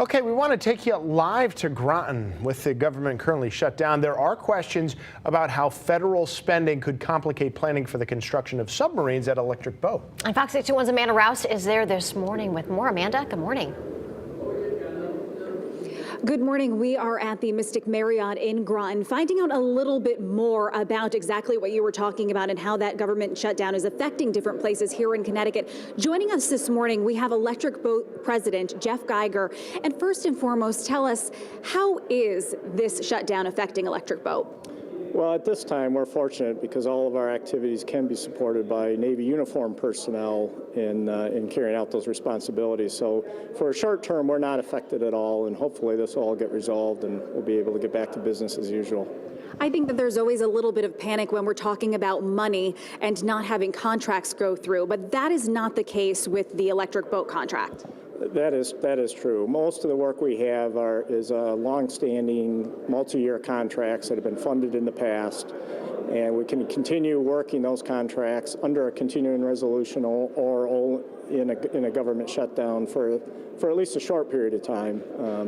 Okay, we want to take you live to Groton. With the government currently shut down, there are questions about how federal spending could complicate planning for the construction of submarines at Electric Boat. And Fox 61's Amanda Raus is there this morning with more. Amanda, good morning. Good morning. We are at the Mystic Marriott in Groton, finding out a little bit more about exactly what you were talking about and how that government shutdown is affecting different places here in Connecticut. Joining us this morning, we have Electric Boat President Jeff Geiger. And first and foremost, tell us, how is this shutdown affecting Electric Boat? Well, at this time, we're fortunate because all of our activities can be supported by Navy uniform personnel in carrying out those responsibilities. So for a short term, we're not affected at all, and hopefully this will all get resolved and we'll be able to get back to business as usual. I think that there's always a little bit of panic when we're talking about money and not having contracts go through, but that is not the case with the Electric Boat contract. That is true. Most of the work we have is long-standing multi-year contracts that have been funded in the past, and we can continue working those contracts under a continuing resolution or in a government shutdown for at least a short period of time.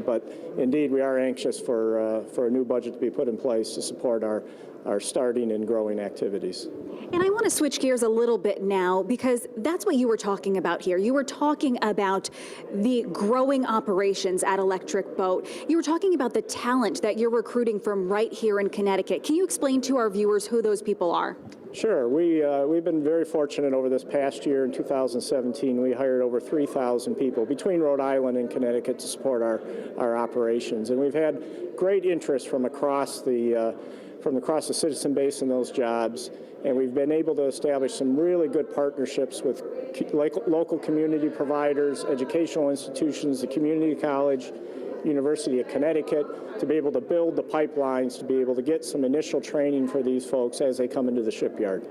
But indeed, we are anxious for a new budget to be put in place to support our starting and growing activities. And I want to switch gears a little bit now, because that's what you were talking about here. You were talking about the growing operations at Electric Boat. You were talking about the talent that you're recruiting from right here in Connecticut. Can you explain to our viewers who those people are? Sure. We've been very fortunate over this past year. In 2017, we hired over 3,000 people between Rhode Island and Connecticut to support our operations. And we've had great interest from across the citizen base in those jobs, and we've been able to establish some really good partnerships with local community providers, educational institutions, the community college, University of Connecticut, to be able to build the pipelines, to be able to get some initial training for these folks as they come into the shipyard.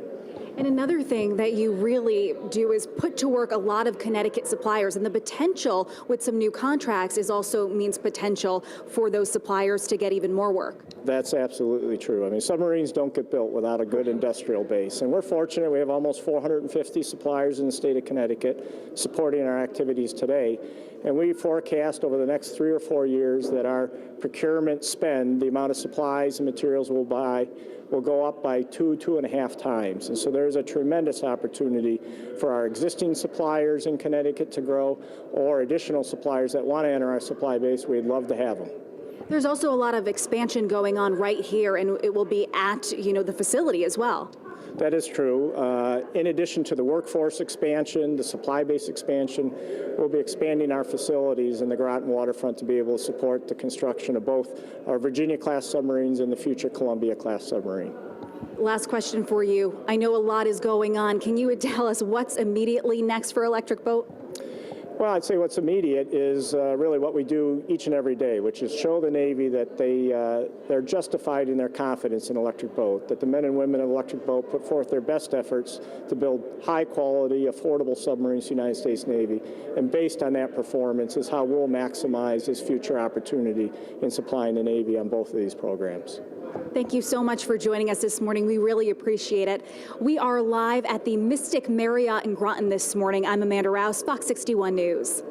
And another thing that you really do is put to work a lot of Connecticut suppliers, and the potential with some new contracts also means potential for those suppliers to get even more work. That's absolutely true. I mean, submarines don't get built without a good industrial base, and we're fortunate. We have almost 450 suppliers in the state of Connecticut supporting our activities today, and we forecast over the next 3 or 4 years that our procurement spend, the amount of supplies and materials we'll buy, will go up by 2.5 times. And so there's a tremendous opportunity for our existing suppliers in Connecticut to grow, or additional suppliers that want to enter our supply base. We'd love to have them. There's also a lot of expansion going on right here, and it will be at, the facility as well. That is true. In addition to the workforce expansion, the supply base expansion, we'll be expanding our facilities in the Groton waterfront to be able to support the construction of both our Virginia-class submarines and the future Columbia-class submarine. Last question for you. I know a lot is going on. Can you tell us what's immediately next for Electric Boat? Well, I'd say what's immediate is really what we do each and every day, which is show the Navy that they're justified in their confidence in Electric Boat, that the men and women of Electric Boat put forth their best efforts to build high-quality, affordable submarines to the United States Navy, and based on that performance is how we'll maximize this future opportunity in supplying the Navy on both of these programs. Thank you so much for joining us this morning. We really appreciate it. We are live at the Mystic Marriott in Groton this morning. I'm Amanda Raus, Fox 61 News.